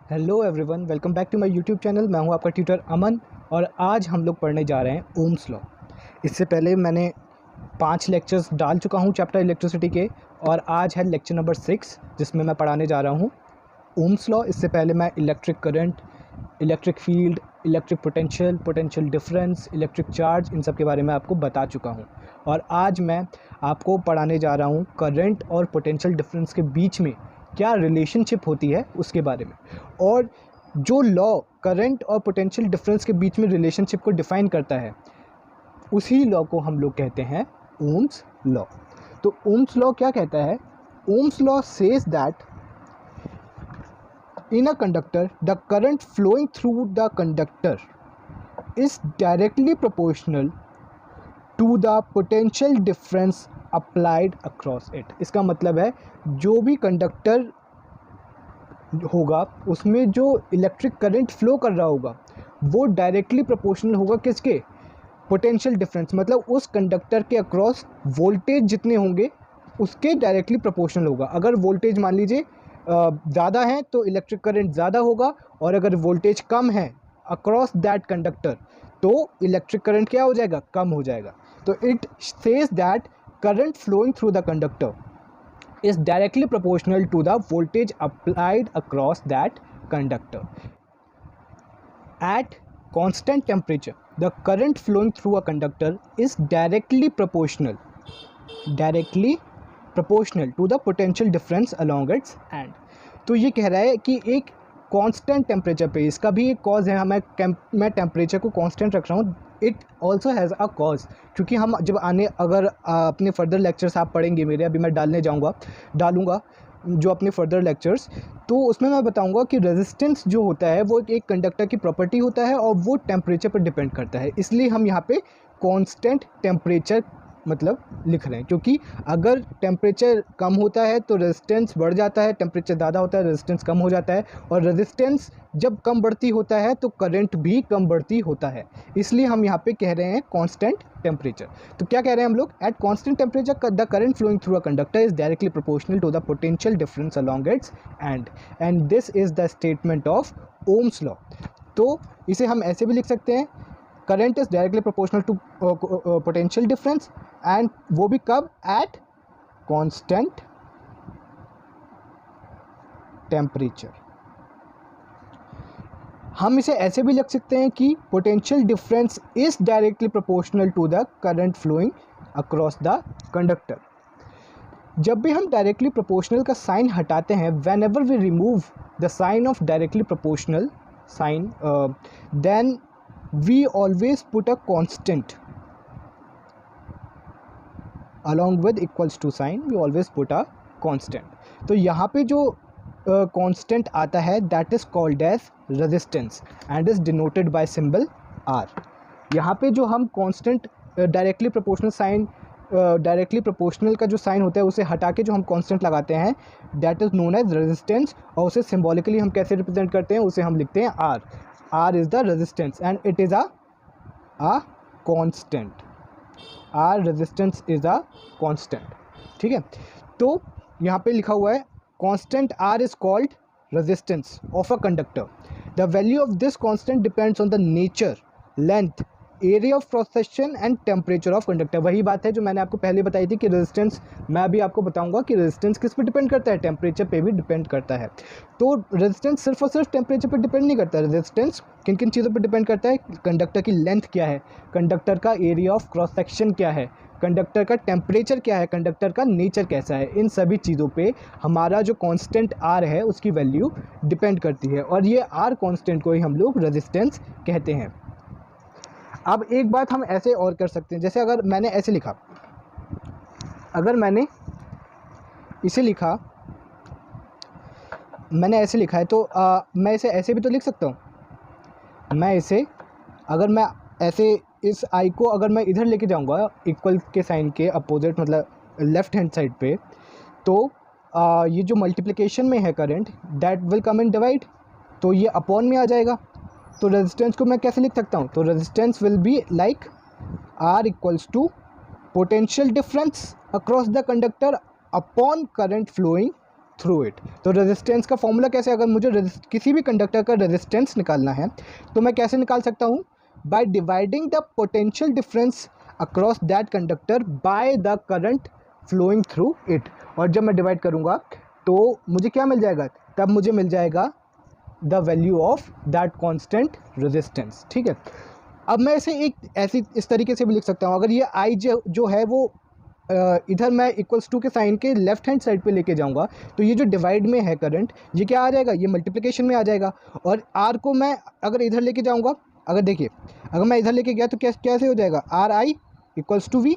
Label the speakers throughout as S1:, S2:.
S1: Hello everyone, welcome back to my YouTube channel. मैं हूं आपका ट्यूटर अमन और आज हम लोग पढ़ने जा रहे हैं ओम्स लॉ। इससे पहले मैंने 5 लेक्चर्स डाल चुका हूं चैप्टर इलेक्ट्रिसिटी के और आज है लेक्चर नंबर 6 जिसमें मैं पढ़ाने जा रहा हूं ओम्स लॉ। इससे पहले मैं electric current, electric field, electric potential, potential difference, electric charge, इन सब के बारे में आपको बता चुका हूँ। और आज मैं आपको पढ़ाने जा रहा हूँ करंट और पोटेंशियल डिफरेंस के बीच में क्या रिलेशनशिप होती है उसके बारे में। और जो लॉ करंट और पोटेंशियल डिफरेंस के बीच में रिलेशनशिप को डिफाइन करता है उसी लॉ को हम लोग कहते हैं ओम्स लॉ। तो ओम्स लॉ क्या कहता है? Ohm's law says that in a conductor the current flowing through the conductor is directly proportional to the potential difference applied across it। इसका मतलब है जो भी कंडक्टर होगा उसमें जो इलेक्ट्रिक करंट फ्लो कर रहा होगा वो डायरेक्टली प्रोपोर्शनल होगा किसके? पोटेंशियल डिफरेंस, मतलब उस कंडक्टर के अक्रॉस वोल्टेज जितने होंगे उसके डायरेक्टली प्रोपोर्शनल होगा। अगर वोल्टेज मान लीजिए ज़्यादा है तो इलेक्ट्रिक करंट ज़्यादा होगा, और अगर वोल्टेज कम है अक्रॉस दैट कंडक्टर तो इलेक्ट्रिक करंट क्या हो जाएगा? कम हो जाएगा। तो it says that current flowing through the conductor is directly proportional to the voltage applied across that conductor. At constant temperature, the current flowing through a conductor is directly proportional to the potential difference along its end। तो ये कह रहा है कि एक constant temperature पे, इसका भी एक कॉज है। मैं टेम्परेचर को कांस्टेंट रख रहा हूँ, it also has a cause, क्योंकि हम जब अगर अपने फर्दर लेक्चर्स आप पढ़ेंगे मेरे, अभी मैं डालूँगा जो अपने फर्दर लेक्चर्स, तो उसमें मैं बताऊंगा कि रेजिस्टेंस जो होता है वो एक कंडक्टर की प्रॉपर्टी होता है और वो टेम्परेचर पर डिपेंड करता है। इसलिए हम यहाँ पे कांस्टेंट टेम्परेचर मतलब लिख रहे हैं, क्योंकि अगर टेम्परेचर कम होता है तो रेजिस्टेंस बढ़ जाता है, टेम्परेचर ज़्यादा होता है रेजिस्टेंस कम हो जाता है, और रेजिस्टेंस जब कम बढ़ती होता है तो करंट भी कम बढ़ती होता है। इसलिए हम यहाँ पे कह रहे हैं कांस्टेंट टेम्परेचर। तो क्या कह रहे हैं हम लोग? At constant temperature the current flowing through a conductor is directly proportional to the potential difference along its end this is the statement of Ohm's law. तो इसे हम ऐसे भी लिख सकते हैं, current is directly proportional to potential difference, and वो भी कब? At constant temperature. हम इसे ऐसे भी लिख सकते हैं कि potential difference is directly proportional to the current flowing across the conductor. जब भी हम डायरेक्टली प्रोपोर्शनल का साइन हटाते हैं, whenever we remove the sign of directly proportional sign, then we always put a constant along with equals to sign, we always put a constant। तो यहाँ पे जो constant आता है that is called as resistance and is denoted by symbol R। यहाँ पे जो हम constant directly proportional sign, directly proportional का जो साइन होता है उसे हटा के जो हम कांस्टेंट लगाते हैं that is known as resistance, और उसे सिम्बॉलिकली हम कैसे रिप्रेजेंट करते हैं? उसे हम लिखते हैं R। R is the resistance and it is a constant. R resistance is a constant. ठीक है, तो यहाँ पे लिखा हुआ है constant R is called resistance of a conductor. The value of this constant depends on the nature, length, area of cross section and temperature of conductor. वही बात है जो मैंने आपको पहले बताई थी कि रेजिस्टेंस, मैं अभी आपको बताऊंगा कि रेजिस्टेंस किस पे डिपेंड करता है? टेम्परेचर पे भी डिपेंड करता है। तो रेजिस्टेंस सिर्फ और सिर्फ टेम्परेचर पे डिपेंड नहीं करता। रेजिस्टेंस किन किन चीज़ों पे डिपेंड करता है? कंडक्टर की लेंथ क्या है, कंडक्टर का एरिया ऑफ क्रॉस सेक्शन क्या है, कंडक्टर का टेम्परेचर क्या है, कंडक्टर का नेचर कैसा है, इन सभी चीज़ों पे हमारा जो कांस्टेंट आर है उसकी वैल्यू डिपेंड करती है, और ये आर कांस्टेंट को ही हम लोग रेजिस्टेंस कहते हैं। अब एक बात हम ऐसे और कर सकते हैं, जैसे अगर मैंने ऐसे लिखा, अगर मैंने इसे लिखा, मैंने ऐसे लिखा है तो मैं इसे ऐसे भी तो लिख सकता हूँ। मैं इसे, अगर मैं ऐसे इस आई को अगर मैं इधर लेके जाऊँगा इक्वल के साइन के अपोजिट, मतलब लेफ्ट हैंड साइड पे, तो ये जो मल्टीप्लिकेशन में है current that will come in divide, तो ये अपॉन में आ जाएगा। तो रेजिस्टेंस को मैं कैसे लिख सकता हूँ? तो resistance will be like R equals to potential difference across the conductor upon current flowing through it. तो रेजिस्टेंस का फॉर्मूला कैसे, अगर मुझे किसी भी कंडक्टर का रेजिस्टेंस निकालना है तो मैं कैसे निकाल सकता हूँ, by dividing the potential difference across that conductor by the current flowing through it. और जब मैं डिवाइड करूँगा तो मुझे क्या मिल जाएगा, तब मुझे मिल जाएगा the value of that constant resistance. ठीक है, अब मैं इसे एक ऐसी इस तरीके से भी लिख सकता हूँ, अगर ये आई जो है वो इधर मैं इक्वल्स टू के साइन के लेफ्ट हैंड साइड पे लेके जाऊंगा तो ये जो डिवाइड में है करंट, ये क्या आ जाएगा, ये मल्टीप्लिकेशन में आ जाएगा। और आर को मैं अगर इधर लेके जाऊंगा, अगर देखिए अगर मैं इधर लेके गया तो कैसे हो जाएगा, R I equals to V.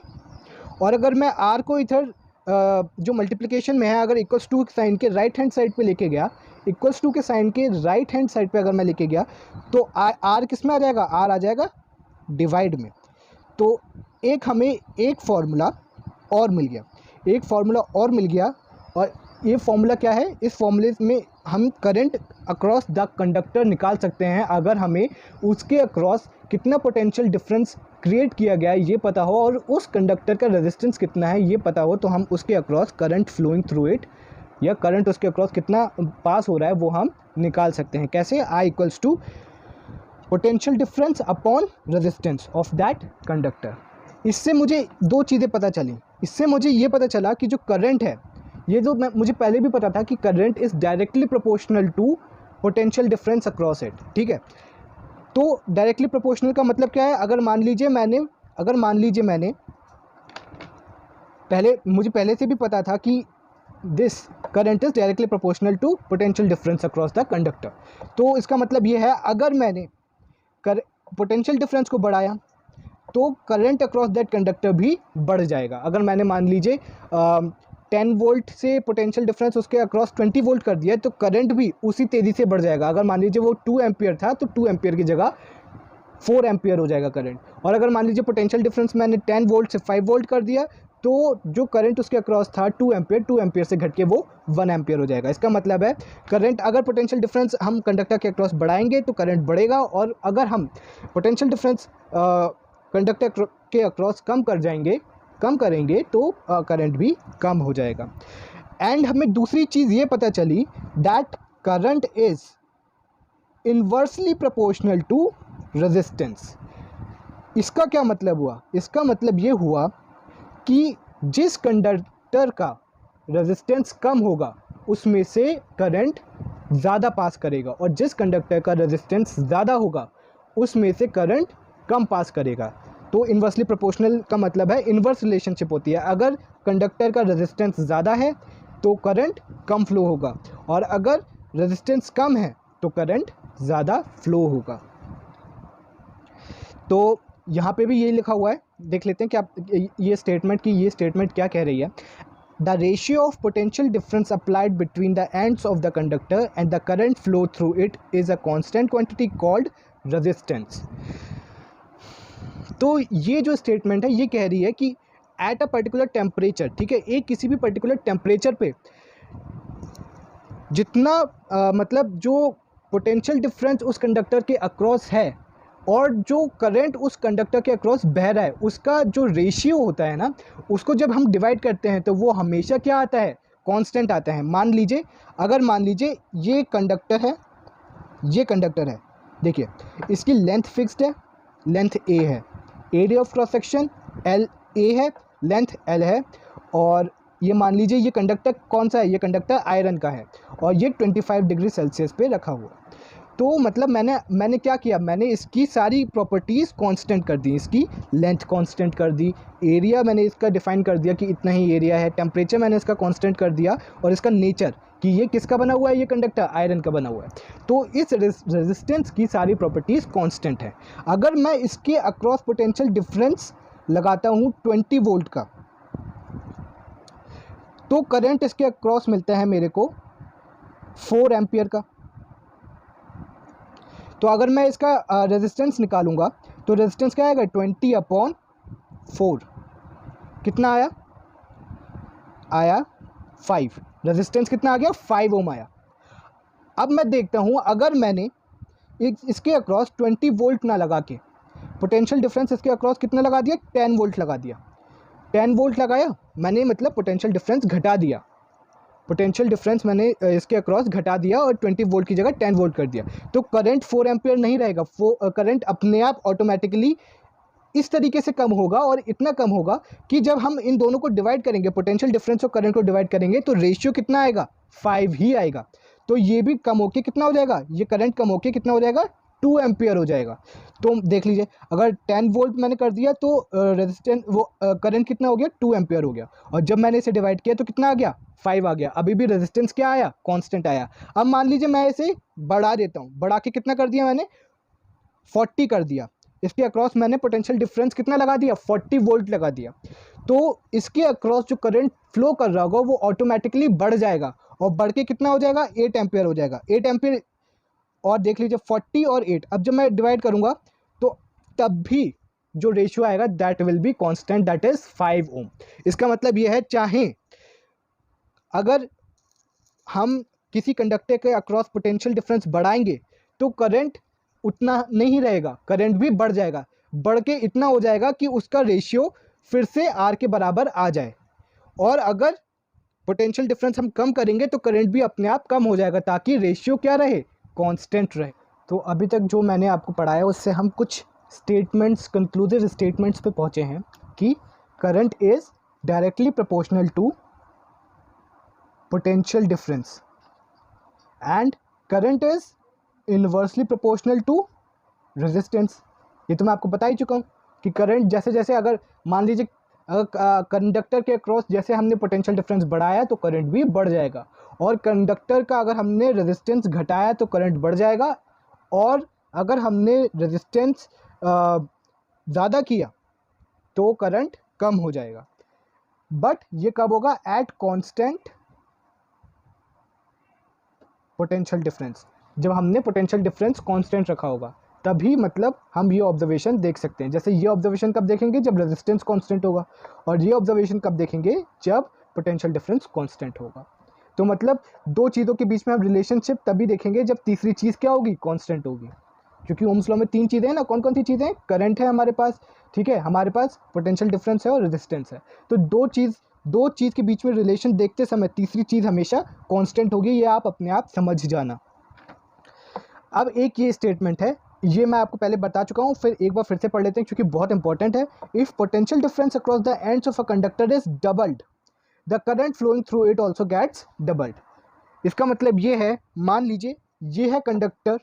S1: और अगर मैं आर को इधर जो मल्टीप्लिकेशन में है अगर इक्वल्स टू साइन के राइट हैंड साइड पे लेके गया, इक्वल्स टू के साइन के राइट हैंड साइड पे अगर मैं लेके गया तो आर किस में आ जाएगा, आर आ जाएगा डिवाइड में। तो एक हमें एक फार्मूला और मिल गया, एक फार्मूला और मिल गया। और ये फार्मूला क्या है, इस फार्मूले में हम करंट अक्रॉस द कंडक्टर निकाल सकते हैं अगर हमें उसके अक्रॉस कितना पोटेंशियल डिफरेंस क्रिएट किया गया है ये पता हो और उस कंडक्टर का रेजिस्टेंस कितना है ये पता हो, तो हम उसके across current flowing through it या करंट उसके अक्रॉस कितना पास हो रहा है वो हम निकाल सकते हैं। कैसे, I equals to potential difference upon resistance of that conductor. इससे मुझे दो चीज़ें पता चली, इससे मुझे ये पता चला कि जो करंट है, ये जो मुझे पहले भी पता था कि current is directly proportional to potential difference across it. ठीक है, तो डायरेक्टली प्रोपोर्शनल का मतलब क्या है, अगर मान लीजिए मैंने मुझे पहले से भी पता था कि this current is directly proportional to potential difference across the conductor. तो इसका मतलब ये है अगर मैंने पोटेंशियल डिफरेंस को बढ़ाया तो करंट अक्रॉस दैट कंडक्टर भी बढ़ जाएगा। अगर मैंने मान लीजिए 10 वोल्ट से पोटेंशियल डिफरेंस उसके अक्रॉस 20 वोल्ट कर दिया तो करंट भी उसी तेज़ी से बढ़ जाएगा। अगर मान लीजिए वो 2 एम्पियर था तो 2 एम्पियर की जगह 4 एम्पियर हो जाएगा करंट। और अगर मान लीजिए पोटेंशियल डिफरेंस मैंने 10 वोल्ट से 5 वोल्ट कर दिया तो जो करंट उसके अक्रॉस था 2 एम्पियर से घट के वो 1 एम्पियर हो जाएगा। इसका मतलब है करंट, अगर पोटेंशियल डिफरेंस हम कंडक्टर के अक्रॉस बढ़ाएंगे तो करंट बढ़ेगा, और अगर हम पोटेंशियल डिफरेंस कंडक्टर के अक्रॉस कम करेंगे तो करंट भी कम हो जाएगा। एंड हमें दूसरी चीज़ ये पता चली that current is inversely proportional to resistance. इसका क्या मतलब हुआ, इसका मतलब ये हुआ कि जिस कंडक्टर का रेजिस्टेंस कम होगा उसमें से करंट ज़्यादा पास करेगा और जिस कंडक्टर का रेजिस्टेंस ज़्यादा होगा उसमें से करंट कम पास करेगा। तो इन्वर्सली प्रोपोर्शनल का मतलब है इन्वर्स रिलेशनशिप होती है, अगर कंडक्टर का रेजिस्टेंस ज़्यादा है तो करंट कम फ्लो होगा और अगर रेजिस्टेंस कम है तो करंट ज़्यादा फ्लो होगा। तो यहाँ पे भी ये लिखा हुआ है, देख लेते हैं कि ये स्टेटमेंट क्या कह रही है। The ratio of potential difference applied between the ends of the conductor and the current flow through it is a constant quantity called resistance. तो ये जो स्टेटमेंट है ये कह रही है कि एट अ पर्टिकुलर टेम्परेचर, ठीक है, एक किसी भी पर्टिकुलर टेम्परेचर पे जितना मतलब जो पोटेंशियल डिफरेंस उस कंडक्टर के अक्रॉस है और जो करंट उस कंडक्टर के अक्रॉस बह रहा है उसका जो रेशियो होता है ना, उसको जब हम डिवाइड करते हैं तो वो हमेशा क्या आता है, कांस्टेंट आता है। मान लीजिए ये कंडक्टर है, देखिए इसकी लेंथ फिक्स्ड है, लेंथ ए है, area of cross section L A है, लेंथ एल है, और ये मान लीजिए ये कंडक्टर कौन सा है, ये कंडक्टर आयरन का है और ये 25 डिग्री सेल्सियस पे रखा हुआ। तो मतलब मैंने क्या किया, मैंने इसकी सारी प्रॉपर्टीज़ कांस्टेंट कर दी, इसकी लेंथ कांस्टेंट कर दी, एरिया मैंने इसका डिफाइन कर दिया कि इतना ही एरिया है, टेम्परेचर मैंने इसका कांस्टेंट कर दिया और इसका नेचर कि ये किसका बना हुआ है, ये कंडक्टर आयरन का बना हुआ है। तो इस रेजिस्टेंस की सारी प्रॉपर्टीज़ कांस्टेंट है। अगर मैं इसके अक्रॉस पोटेंशियल डिफरेंस लगाता हूँ 20 वोल्ट का तो करंट इसके अक्रॉस मिलता है मेरे को 4 एम्पियर का। तो अगर मैं इसका रेजिस्टेंस निकालूंगा तो रेजिस्टेंस क्या आएगा, 20/4, कितना आया 5। रेजिस्टेंस कितना आ गया, 5 ओम आया। अब मैं देखता हूँ अगर मैंने इसके अक्रॉस 20 वोल्ट ना लगा के पोटेंशियल डिफरेंस इसके अक्रॉस कितना लगा दिया, 10 वोल्ट लगा दिया, 10 वोल्ट लगाया मैंने, मतलब पोटेंशियल डिफरेंस घटा दिया, पोटेंशियल डिफरेंस मैंने इसके अक्रॉस घटा दिया और 20 वोल्ट की जगह 10 वोल्ट कर दिया, तो करंट 4 एम्पियर नहीं रहेगा, करंट अपने आप ऑटोमेटिकली इस तरीके से कम होगा, और इतना कम होगा कि जब हम इन दोनों को डिवाइड करेंगे, पोटेंशियल डिफरेंस और करंट को डिवाइड करेंगे, तो रेशियो कितना आएगा, 5 ही आएगा। तो ये भी कम होके कितना हो जाएगा, ये करंट कम होके कितना हो जाएगा, 2 एम्पियर हो जाएगा। तो देख लीजिए, अगर 10 वोल्ट मैंने कर दिया तो रेजिस्टेंस वो करंट कितना हो गया, 2 एम्पियर हो गया, और जब मैंने इसे डिवाइड किया तो कितना आ गया, 5 आ गया। अभी भी रेजिस्टेंस क्या आया, कांस्टेंट आया। अब मान लीजिए मैं इसे बढ़ा देता हूँ, बढ़ा के कितना कर दिया मैंने, 40 कर दिया। इसके अक्रॉस मैंने पोटेंशियल डिफरेंस कितना लगा दिया, 40 वोल्ट लगा दिया। तो इसके अक्रॉस जो करंट फ्लो कर रहा होगा वो ऑटोमेटिकली बढ़ जाएगा, और बढ़ के कितना हो जाएगा, 8 एम्पियर हो जाएगा, 8 एम्पियर। और देख लीजिए 40 और 8, अब जब मैं डिवाइड करूंगा तो तब भी जो रेशियो आएगा that will be constant, that is 5 ओम। इसका मतलब ये है, चाहे अगर हम किसी कंडक्टर के अक्रॉस पोटेंशियल डिफरेंस बढ़ाएंगे तो करंट उतना नहीं रहेगा, करंट भी बढ़ जाएगा, बढ़ के इतना हो जाएगा कि उसका रेशियो फिर से आर के बराबर आ जाए। और अगर पोटेंशियल डिफरेंस हम कम करेंगे तो करंट भी अपने आप कम हो जाएगा, ताकि रेशियो क्या रहे, कांस्टेंट रहे। तो अभी तक जो मैंने आपको पढ़ाया उससे हम कुछ स्टेटमेंट्स, कंक्लूसिव स्टेटमेंट्स पे पहुंचे हैं कि current is directly proportional to potential difference and current is inversely proportional to resistance. ये तो मैं आपको बता ही चुका हूँ कि करंट जैसे जैसे, अगर मान लीजिए कंडक्टर के अक्रॉस जैसे हमने पोटेंशियल डिफरेंस बढ़ाया तो करंट भी बढ़ जाएगा, और कंडक्टर का अगर हमने रेजिस्टेंस घटाया तो करंट बढ़ जाएगा, और अगर हमने रेजिस्टेंस ज़्यादा किया तो करंट कम हो जाएगा। बट ये कब होगा, एट कांस्टेंट पोटेंशियल डिफरेंस। जब हमने पोटेंशियल डिफरेंस कांस्टेंट रखा होगा तभी मतलब हम ये ऑब्जर्वेशन देख सकते हैं। जैसे ये ऑब्जर्वेशन कब देखेंगे, जब रेजिस्टेंस कांस्टेंट होगा, और ये ऑब्जर्वेशन कब देखेंगे, जब पोटेंशियल डिफरेंस कांस्टेंट होगा। तो मतलब दो चीज़ों के बीच में हम रिलेशनशिप तभी देखेंगे जब तीसरी चीज़ क्या होगी, कांस्टेंट होगी। क्योंकि ओम्स लॉ में 3 चीज़ें हैं ना, कौन कौन सी चीज़ें हैं, करंट है हमारे पास, ठीक है, हमारे पास पोटेंशियल डिफरेंस है और रेजिस्टेंस है। तो दो चीज़ के बीच में रिलेशन देखते समय तीसरी चीज़ हमेशा कांस्टेंट होगी, ये आप अपने आप समझ जाना। अब एक ये स्टेटमेंट है, ये मैं आपको पहले बता चुका हूँ, फिर एक बार फिर से पढ़ लेते हैं क्योंकि बहुत इंपॉर्टेंट है। If potential difference across the ends of a conductor is doubled, the current flowing through it also gets doubled. इसका मतलब ये है, मान लीजिए ये है कंडक्टर,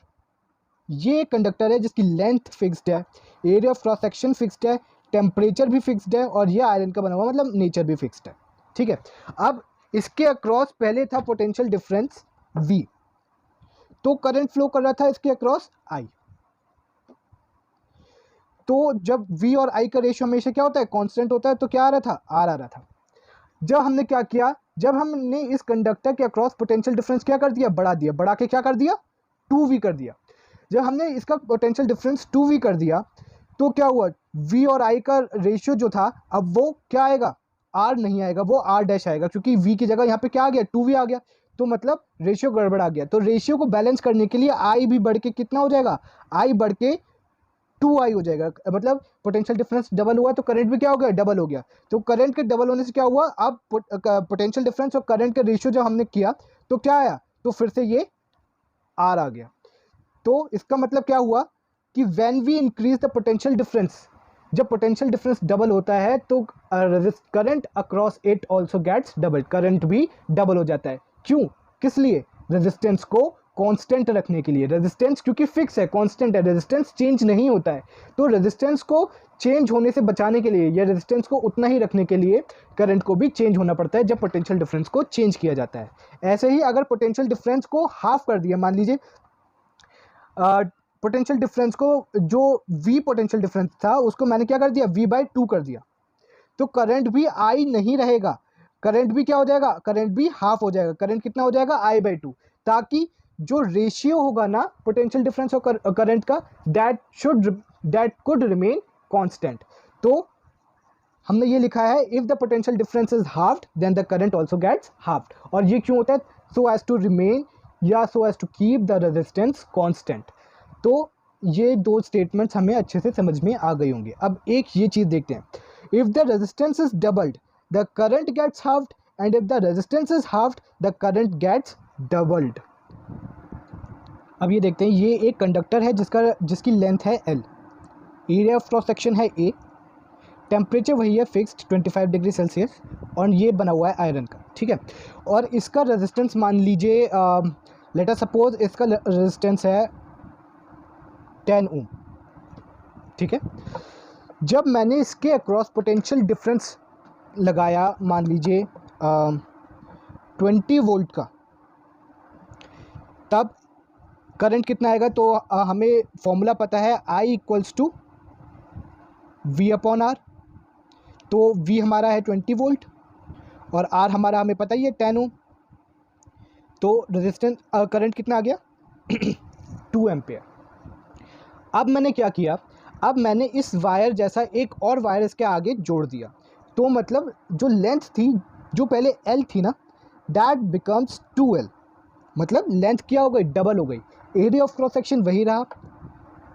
S1: ये कंडक्टर है जिसकी लेंथ फिक्स्ड है, area of cross section fixed है, टेम्परेचर भी फिक्स्ड है, और ये आयरन का बना हुआ मतलब नेचर भी फिक्स्ड है, ठीक है। अब इसके अक्रॉस पहले था पोटेंशियल डिफरेंस V, तो करंट फ्लो कर रहा था इसके अक्रॉस I। तो जब V और I का रेशियो हमेशा क्या होता है, कांस्टेंट होता है, तो क्या आ रहा था, R आ रहा था। जब हमने क्या किया, जब हमने इस कंडक्टर के अक्रॉस पोटेंशियल डिफरेंस क्या कर दिया, बढ़ा दिया, बढ़ा के क्या कर दिया, 2V कर दिया। जब हमने इसका पोटेंशियल डिफरेंस 2V कर दिया तो क्या हुआ, V और I का रेशियो जो था अब वो क्या आएगा, R नहीं आएगा, वो R डैश आएगा, क्योंकि V की जगह यहाँ पे क्या आ गया, 2V आ गया। तो मतलब रेशियो गड़बड़ा गया। तो रेशियो को बैलेंस करने के लिए I भी बढ़ के कितना हो जाएगा, I बढ़ के 2I हो जाएगा। मतलब पोटेंशियल डिफरेंस डबल हुआ तो करंट भी क्या हो गया, डबल हो गया। तो करंट के डबल होने से क्या हुआ, अब पोटेंशियल डिफरेंस और करंट का रेशियो जब हमने किया तो क्या आया, तो फिर से ये R आ गया। तो इसका मतलब क्या हुआ कि when we increase the potential difference, जब पोटेंशियल डिफरेंस डबल होता है तो current across it also gets double, current भी डबल हो जाता है। क्यों, किस लिए, रेजिस्टेंस को कांस्टेंट रखने के लिए। रेजिस्टेंस क्योंकि फिक्स है, कांस्टेंट है, रेजिस्टेंस चेंज नहीं होता है, तो रेजिस्टेंस को चेंज होने से बचाने के लिए या रेजिस्टेंस को उतना ही रखने के लिए करंट को भी चेंज होना पड़ता है जब पोटेंशियल डिफरेंस को चेंज किया जाता है। ऐसे ही अगर पोटेंशियल डिफरेंस को हाफ कर दिया, मान लीजिए पोटेंशियल डिफरेंस को, जो V पोटेंशियल डिफरेंस था उसको मैंने क्या कर दिया, V/2 कर दिया, तो करंट भी I नहीं रहेगा, करंट भी क्या हो जाएगा, करंट भी हाफ हो जाएगा। करंट कितना हो जाएगा, I/2, ताकि जो रेशियो होगा ना पोटेंशियल डिफरेंस और करंट का, दैट कुड रिमेन कांस्टेंट। तो हमने ये लिखा है, if the potential difference is halved then the current also gets halved. और ये क्यों होता है, सो एज टू रिमेन या so as to keep the resistance constant. तो ये दो स्टेटमेंट्स हमें अच्छे से समझ में आ गई होंगी। अब एक ये चीज़ देखते हैं, if the resistance is doubled the current gets halved and if the resistance is halved the current gets doubled. अब ये देखते हैं, ये एक कंडक्टर है जिसकी लेंथ है L, area of cross section है A, टेम्परेचर वही है फिक्स्ड 25 डिग्री सेल्सियस, और ये बना हुआ है आयरन का, ठीक है। और इसका रेजिस्टेंस मान लीजिए लेट अस सपोज इसका रेजिस्टेंस है 10 ओम, ठीक है। जब मैंने इसके अक्रॉस पोटेंशियल डिफरेंस लगाया मान लीजिए 20 वोल्ट का, तब करंट कितना आएगा, तो हमें फॉर्मूला पता है I इक्वल्स टू V/R। तो V हमारा है 20 वोल्ट और R हमारा हमें पता ही है 10 ओम, तो रेजिस्टेंस करंट कितना आ गया 2 एम्पियर। अब मैंने क्या किया, अब मैंने इस वायर जैसा एक और वायर इसके आगे जोड़ दिया, तो मतलब जो लेंथ थी जो पहले L थी ना, दैट बिकम्स 2L, मतलब लेंथ क्या हो गई, डबल हो गई। एरिया ऑफ क्रॉस सेक्शन वही रहा,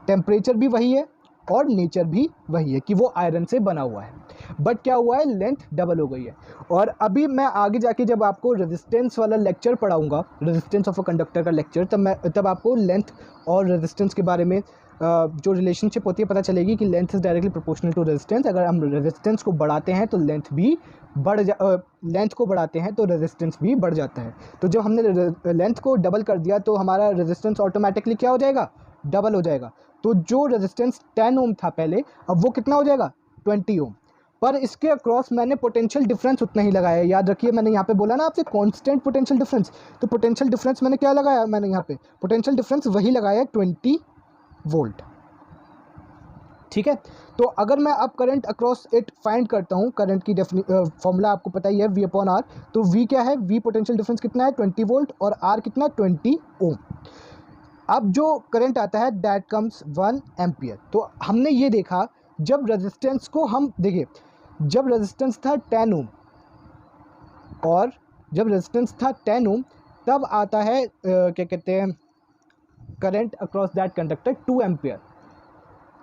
S1: टेम्परेचर भी वही है और नेचर भी वही है कि वो आयरन से बना हुआ है, बट क्या हुआ है, लेंथ डबल हो गई है। और अभी मैं आगे जाके जब आपको रेजिस्टेंस वाला लेक्चर पढ़ाऊंगा, रेजिस्टेंस ऑफ अ कंडक्टर का लेक्चर, तब आपको लेंथ और रेजिस्टेंस के बारे में जो रिलेशनशिप होती है पता चलेगी कि length is directly proportional to resistance. अगर हम रेजिस्टेंस को बढ़ाते हैं तो लेंथ को बढ़ाते हैं तो रेजिस्टेंस भी बढ़ जाता है। तो जब हमने लेंथ को डबल कर दिया तो हमारा रेजिस्टेंस ऑटोमेटिकली क्या हो जाएगा, डबल हो जाएगा। तो जो रेजिस्टेंस 10 ओम था पहले, अब वो कितना हो जाएगा 20 ओम। पर इसके अक्रॉस मैंने पोटेंशियल डिफरेंस उतना ही लगाया है। याद रखिए मैंने यहाँ पे बोला ना आपसे कांस्टेंट पोटेंशियल डिफरेंस, तो पोटेंशियल डिफरेंस मैंने क्या लगाया, मैंने यहाँ पे पोटेंशियल डिफरेंस वही लगाया है 20 वोल्ट, ठीक है। तो अगर मैं अब करंट अक्रॉस इट फाइंड करता हूँ, करंट की फॉर्मूला आपको पता ही है V/R। तो V क्या है, V पोटेंशियल डिफरेंस कितना है 20 वोल्ट और R कितना 20 ओम। अब जो करंट आता है दैट कम्स 1 एम्पियर। तो हमने ये देखा जब रेजिस्टेंस को हम देखिए, जब रेजिस्टेंस था 10 ओम और जब रेजिस्टेंस था 10 ओम, तब आता है क्या कहते हैं, current across that conductor 2 ampere.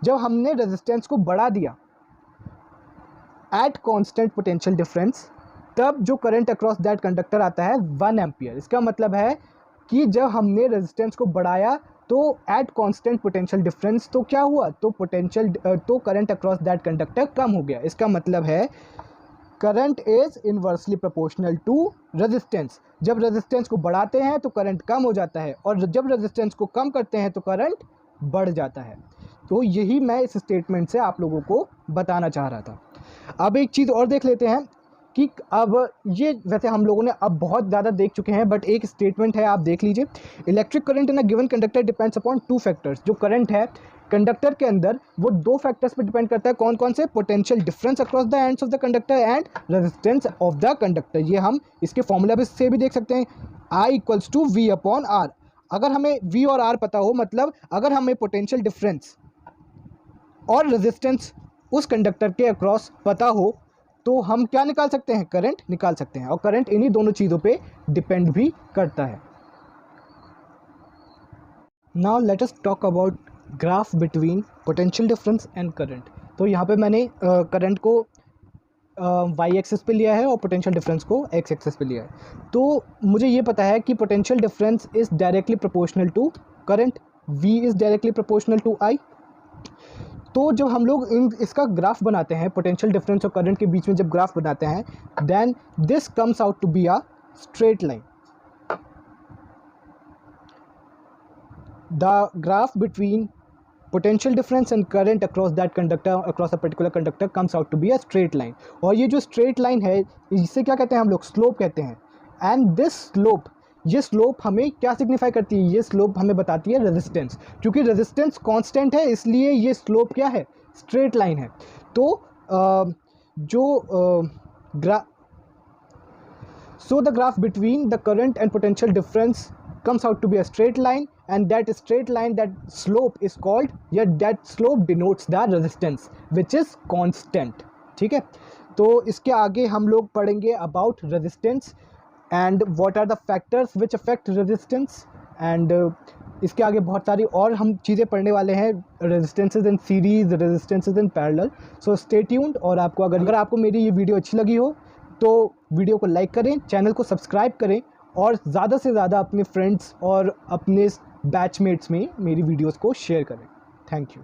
S1: जब हमने रेजिस्टेंस को बढ़ा दिया एट कांस्टेंट पोटेंशियल डिफरेंस, तब जो करंट अक्रॉस दैट कंडक्टर आता है 1 एम्पियर। इसका मतलब है कि जब हमने रेजिस्टेंस को बढ़ाया तो एट कांस्टेंट पोटेंशियल डिफरेंस तो क्या हुआ, तो करंट अक्रॉस दैट कंडक्टर कम हो गया। इसका मतलब है current is inversely proportional to resistance. जब रेजिस्टेंस को बढ़ाते हैं तो करंट कम हो जाता है और जब रेजिस्टेंस को कम करते हैं तो करंट बढ़ जाता है। तो यही मैं इस स्टेटमेंट से आप लोगों को बताना चाह रहा था। अब एक चीज़ और देख लेते हैं कि अब ये वैसे हम लोगों ने अब बहुत ज़्यादा देख चुके हैं, बट एक स्टेटमेंट है, आप देख लीजिए। Electric current in a given conductor depends upon 2 factors. जो करंट है कंडक्टर के अंदर वो 2 फैक्टर्स पे डिपेंड करता है। कौन कौन से, potential difference across the ends of the conductor and resistance of the conductor. ये हम इसके फॉर्मूला से भी देख सकते हैं, I इक्वल्स टू V/R। अगर हमें V और R पता हो, मतलब अगर हमें पोटेंशियल डिफरेंस और रेजिस्टेंस उस कंडक्टर के अक्रॉस पता हो, तो हम क्या निकाल सकते हैं, करंट निकाल सकते हैं। और करंट इन्हीं दोनों चीज़ों पे डिपेंड भी करता है। Now let us talk about graph between potential difference and current. तो यहाँ पे मैंने करंट को वाई एक्सिस पे लिया है और पोटेंशियल डिफरेंस को एक्स एक्सिस पे लिया है। तो मुझे ये पता है कि potential difference is directly proportional to current, V is directly proportional to I। तो जब हम लोग इसका ग्राफ बनाते हैं, पोटेंशियल डिफरेंस और करंट के बीच में जब ग्राफ बनाते हैं, then this comes out to be a straight line. The graph between potential difference and current across that conductor, across a particular conductor comes out to be a straight line। और ये जो straight line है इसे क्या कहते हैं हम लोग, slope कहते हैं। and this slope, ये slope हमें क्या signify करती है, ये slope हमें बताती है resistance। क्योंकि resistance constant है इसलिए ये slope क्या है, straight line है। तो so the graph between the current and potential difference comes out to be a straight line, and that straight line, that slope is called, that slope denotes the resistance which is constant। ठीक है, तो इसके आगे हम लोग पढ़ेंगे about resistance and what are the factors which affect resistance, and इसके आगे बहुत सारी और हम चीज़ें पढ़ने वाले हैं, resistances in series, resistances in parallel. So stay tuned. और आपको अगर आपको मेरी ये वीडियो अच्छी लगी हो तो वीडियो को लाइक करें, चैनल को सब्सक्राइब करें और ज़्यादा से ज़्यादा अपने फ्रेंड्स और अपने बैचमेट्स में मेरी वीडियोस को शेयर करें। Thank you.